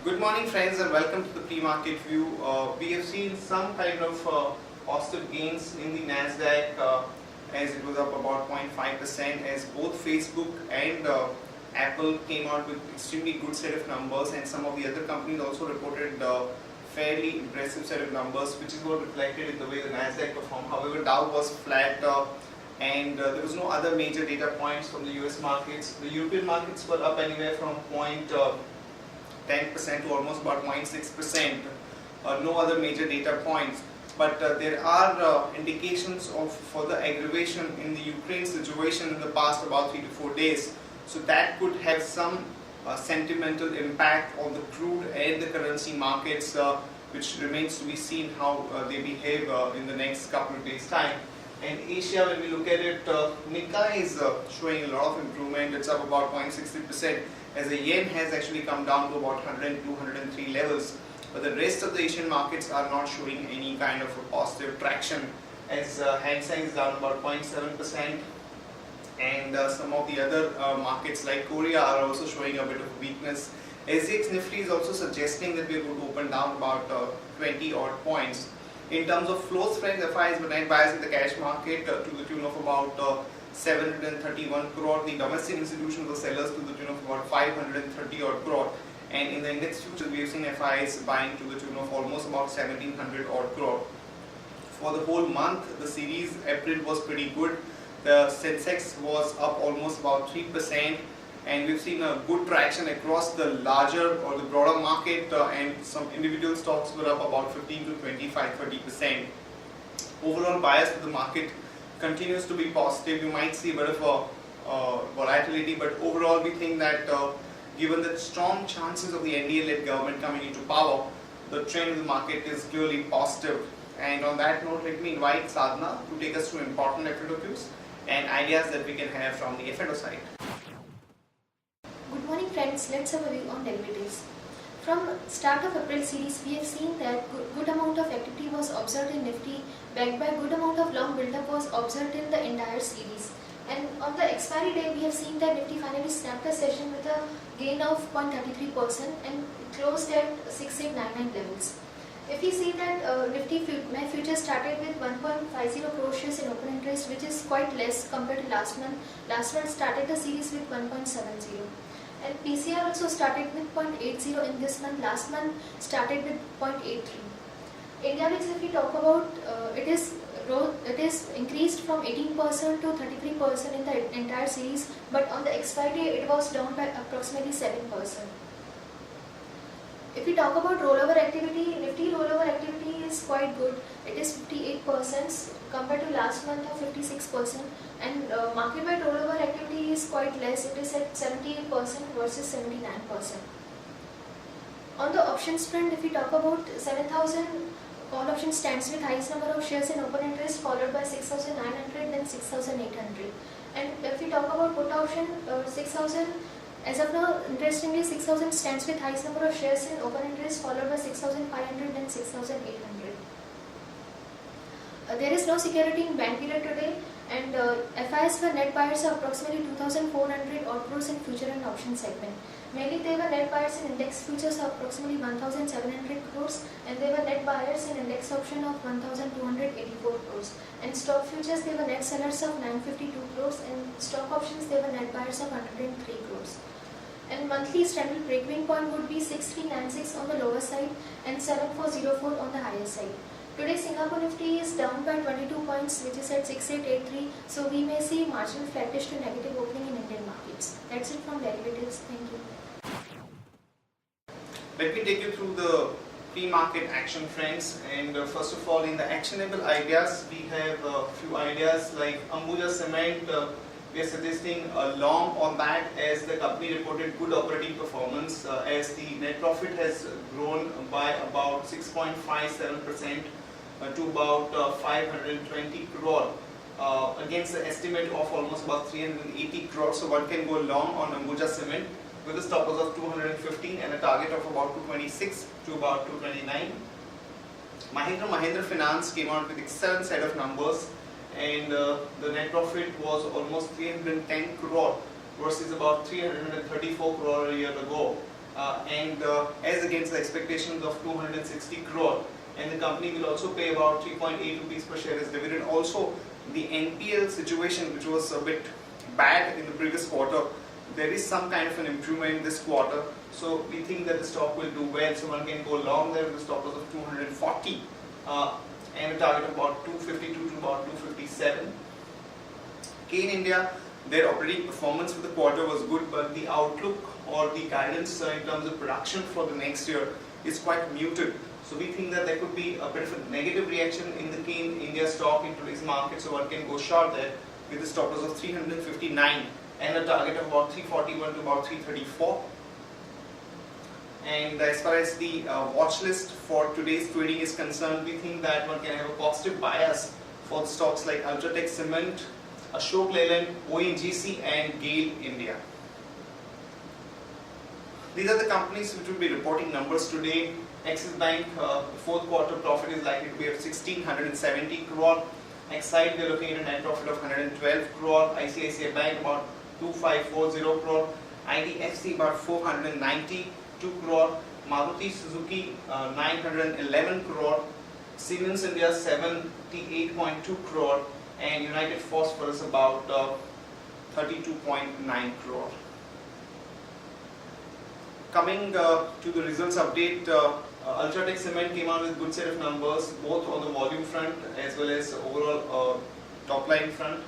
Good morning friends and welcome to the pre-market view. We have seen some kind of positive gains in the Nasdaq as it was up about 0.5% as both Facebook and Apple came out with extremely good set of numbers, and some of the other companies also reported fairly impressive set of numbers, which is what reflected in the way the Nasdaq performed. However, Dow was flat and there was no other major data points from the US markets. The European markets were up anywhere from 10% to almost about 0.6%. No other major data points, but there are indications of further aggravation in the Ukraine situation in the past about 3 to 4 days. So that could have some sentimental impact on the crude and the currency markets, which remains to be seen how they behave in the next couple of days' time. And Asia, when we look at it, Nikkei is showing a lot of improvement. It's up about 0.60%. As the yen has actually come down to about 102, 103 levels, but the rest of the Asian markets are not showing any kind of a positive traction, as Hang Seng is down about 0.7%, and some of the other markets like Korea are also showing a bit of weakness. SGX Nifty is also suggesting that we are going to open down about 20 odd points. In terms of flows, friends, FIs were net buyers in the cash market to the tune of about 731 crore. The domestic institutions were sellers to the tune of about 530 odd crore. And in the index futures, we have seen FIs buying to the tune of almost about 1700 odd crore. For the whole month, the series April was pretty good. The Sensex was up almost about 3%, and we've seen a good traction across the larger or the broader market, and some individual stocks were up about 15 to 25, 30%. Overall bias for the market continues to be positive. You might see a bit of a volatility, but overall we think that given the strong chances of the NDA-led government coming into power, the trend of the market is clearly positive. And on that note, let me invite Sadhana to take us through important F&O cues and ideas that we can have from the F&O side. Good morning friends, let's have a view on derivatives. From start of April series, we have seen that good amount of activity was observed in Nifty, backed by good amount of long build-up was observed in the entire series. And on the expiry day, we have seen that Nifty finally snapped the session with a gain of 0.33% and closed at 6899 levels. If we see that Nifty future started with 1.50 crore shares in open interest, which is quite less compared to last month. Last month started the series with 1.70. And PCR also started with 0.80 in this month. Last month started with 0.83. India Mix, if we talk about, it is increased from 18% to 33% in the entire series, but on the expiry day it was down by approximately 7%. If we talk about rollover activity, Nifty rollover activity is quite good. It is 58% compared to last month of 56%, and market-wide rollover activity is quite less. It is at 78% versus 79%. On the options front, if we talk about 7,000, call option stands with highest number of shares in open interest, followed by 6,900, then 6,800. And if we talk about put option, 6,000, as of now, interestingly, 6,000 stands with highest number of shares in open interest, followed by 6,500 and 6,800. There is no security in ban period today, and FIs were net buyers of approximately 2,400 odd crores in future and option segment. Mainly they were net buyers in index futures of approximately 1,700 crores, and they were net buyers in index option of 1,284 crores. And stock futures, they were net sellers of 952 crores, and stock options, they were net buyers of 103 crores. And monthly standard break-even point would be 6396 on the lower side and 7404 on the higher side. Today Singapore Nifty is down by 22 points, which is at 6883, so we may see marginal flattish to negative opening in Indian markets. That's it from derivatives. Thank you. Let me take you through the pre-market action, friends. And first of all, in the actionable ideas, we have a few ideas like Ambuja Cement. We are suggesting a long on that as the company reported good operating performance, as the net profit has grown by about 6.57% to about 520 crore against the estimate of almost about 380 crore. So one can go long on Ambuja Cement with a stop loss of 215 and a target of about 226 to about 229. Mahindra Finance came out with excellent set of numbers, and the net profit was almost 310 crore versus about 334 crore a year ago. and as against the expectations of 260 crore. And the company will also pay about 3.8 rupees per share as dividend. Also, the NPL situation, which was a bit bad in the previous quarter, there is some kind of an improvement in this quarter. So we think that the stock will do well. So one can go long there with a stop loss of 240 and a target of about 252 to about 257. In India, their operating performance for the quarter was good, but the outlook or the guidance in terms of production for the next year is quite muted. So we think that there could be a bit of a negative reaction in the Kane India stock in today's market. So one can go short there with a stop loss of 359 and a target of about 341 to about 334. And as far as the watch list for today's trading is concerned, we think that one can have a positive bias for the stocks like Ultratech Cement, Ashok Leyland, ONGC and GAIL India. These are the companies which will be reporting numbers today. Axis Bank, fourth quarter profit is likely to be of 1670 crore. Exide, we are looking at a net profit of 112 crore. ICICI Bank about 2540 crore. IDFC about 492 crore. Maruti Suzuki 911 crore. Siemens India 78.2 crore. And United Phosphorus about 32.9 crore. Coming to the results update, Ultratech Cement came out with a good set of numbers, both on the volume front as well as overall top line front.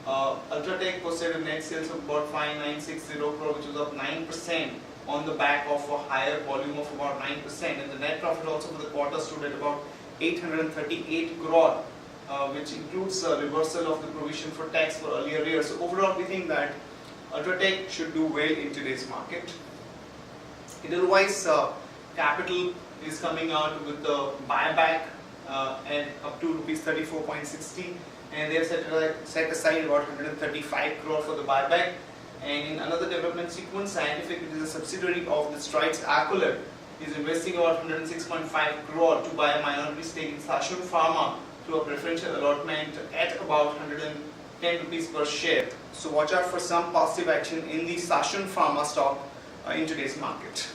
Ultratech posted a net sales of about 5960 crore, which was up 9% on the back of a higher volume of about 9%, and the net profit also for the quarter stood at about 838 crore. Which includes a reversal of the provision for tax for earlier years. So overall, we think that Ultratech should do well in today's market. Otherwise, Capital is coming out with the buyback and up to rupees 34.60, and they have set aside about 135 crore for the buyback. And in another development sequence, Scientific, which is a subsidiary of the Strides Accolade, is investing about 106.5 crore to buy a minority stake in Sashun Pharma through a preferential allotment at about 110 rupees per share. So watch out for some positive action in the Sashun Pharma stock in today's market.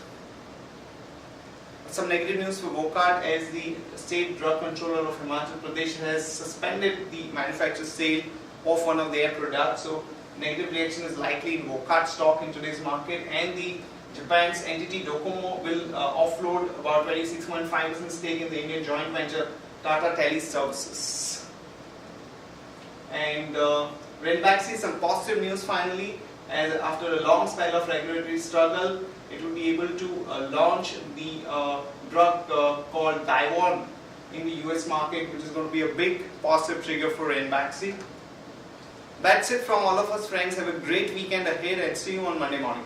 Some negative news for Wockhardt, as the state drug controller of Himachal Pradesh has suspended the manufactured sale of one of their products. So negative reaction is likely in Wockhardt stock in today's market, and the Japan's entity Docomo will offload about 26.5% stake in the Indian joint venture Tata Teleservices. And Ranbaxy, some positive news finally, as after a long spell of regulatory struggle, it will be able to launch the drug called Dyvon in the US market, which is going to be a big positive trigger for Ranbaxy. That's it from all of us, friends. Have a great weekend ahead and see you on Monday morning.